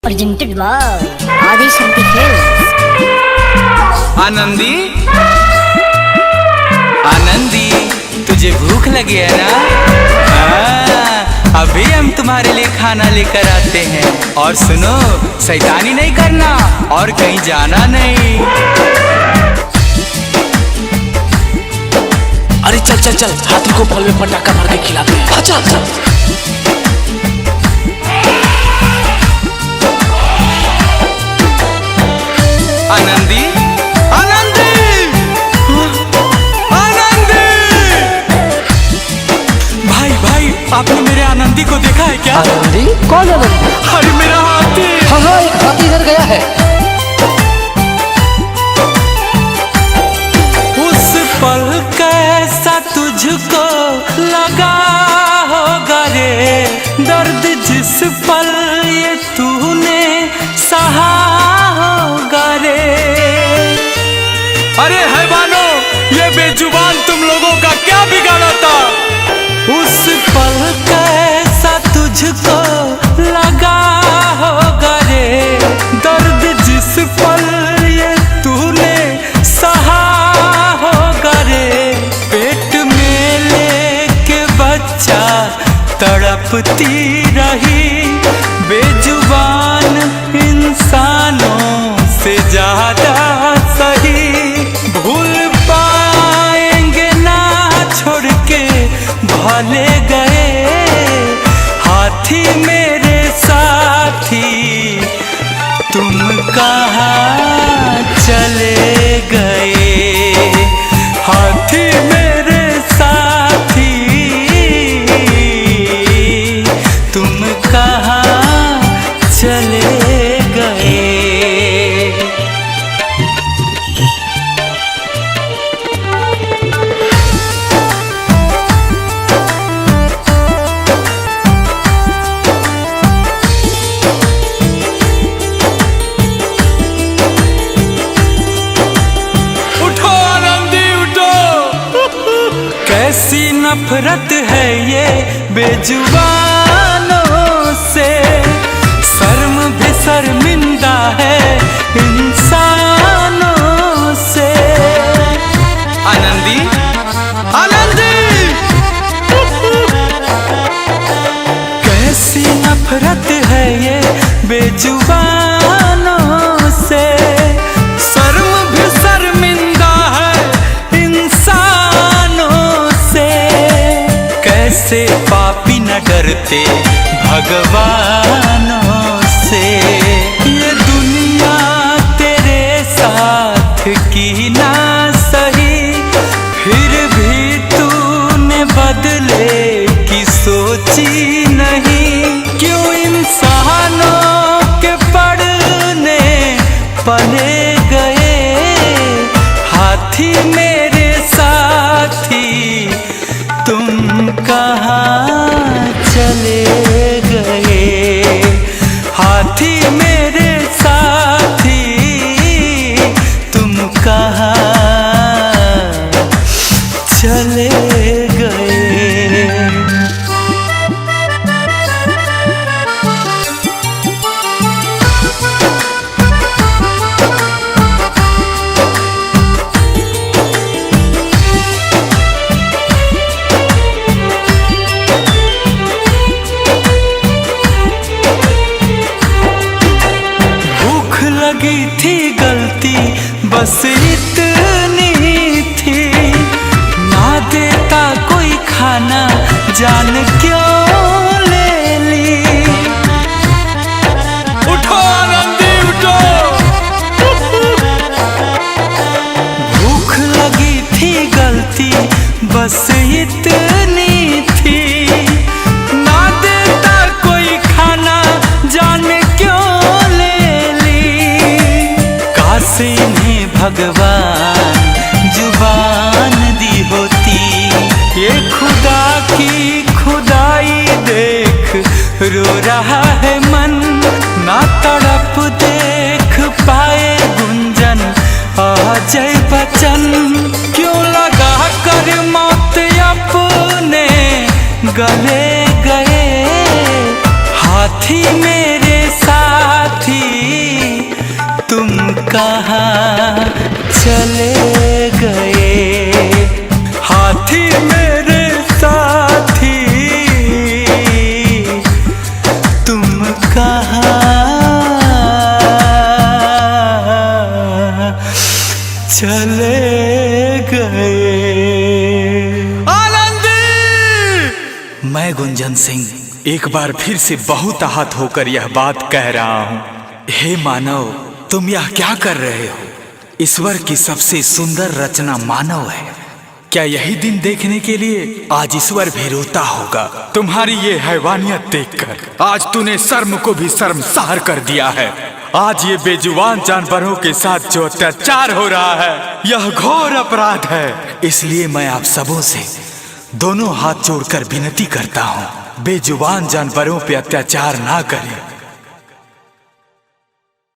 Presented by Adi Shakti Films. Anandi Anandi, तुझे भूख लगी है ना? अभी हम तुम्हारे लिए खाना लेकर आते हैं। और सुनो, शैतानी नहीं करना और कहीं जाना नहीं। अरे चल चल चल, हाथी को फल में पटाखा मार के खिलाते हैं। चल चल। आनंदी आनंदी आनंदी, भाई भाई, आपने मेरे आनंदी को देखा है क्या? आनंदी? कौन आनंदी? अरे मेरा हाथी। हाँ, एक हाथी इधर गया है। उस पल कैसा तुझको लगा होगा रे, दर्द जिस पल ये तूने सहा होगा रे। अरे हैवानों, ये बेजुबान तुम लोगों का क्या बिगाड़ा था? उस पल कैसा तुझको लगा होगा रे, दर्द जिस पल ये तूने सहा होगा रे। पेट में लेके बच्चा तड़पती रही, बेजुबान इंसानों से ज्यादा सही। भूल पाएंगे ना छोड़ के भले गए, हाथी मेरे साथी तुम कहाँ चले गए। हाथी मेरे साथी तुम कहाँ चले गए। उठो आनंदी उठो। कैसी नफरत है ये बेजुबानों से, शर्म भी शर्मिंदा है इंसानों से। आनंदी आनंदी, कैसी नफरत है ये बेजुबानों से, शर्म भी शर्मिंदा है इंसानों से। कैसे पापी न डरते भगवानों से, ये दुनिया तेरे साथ की ना सही, फिर भी तूने बदले की सोची नहीं। क्यों इंसानों के पड़ने पले गए, हाथी मेरे साथी तुम कहाँ चले गए। हाथी मेरे साथी तुम कहाँ चले गए। भूख लगी थी गलती बस इतनी थी, ना देता कोई खाना जान क्यों ले ली। उठो आनंदी उठो। भूख लगी थी गलती बस इतनी थी, ना देता कोई खाना जान क्यों ले ली। काश इन्हें भगवान जुबान दी होती, ये खुदा की खुदाई देख रो रहा है मन। ना तड़प देख पाए गुंजन अजय बच्चन, क्यों लगा कर मौत अपने गले गए। हाथी मेरे साथ कहाँ चले गए हाथी मेरे साथी, तुम कहाँ चले गए। आनंदी! मैं गुंजन सिंह एक बार फिर से बहुत आहत होकर यह बात कह रहा हूँ। हे मानव, तुम यह क्या कर रहे हो? ईश्वर की सबसे सुंदर रचना मानव है। क्या यही दिन देखने के लिए आज ईश्वर भी रोता होगा? तुम्हारी ये हैवानियत देखकर आज तूने शर्म को भी शर्मसार कर दिया है। आज ये बेजुबान जानवरों के साथ जो अत्याचार हो रहा है यह घोर अपराध है। इसलिए मैं आप सबों से दोनों हाथ जोड़कर विनती करता हूँ, बेजुबान जानवरों पे अत्याचार ना करें।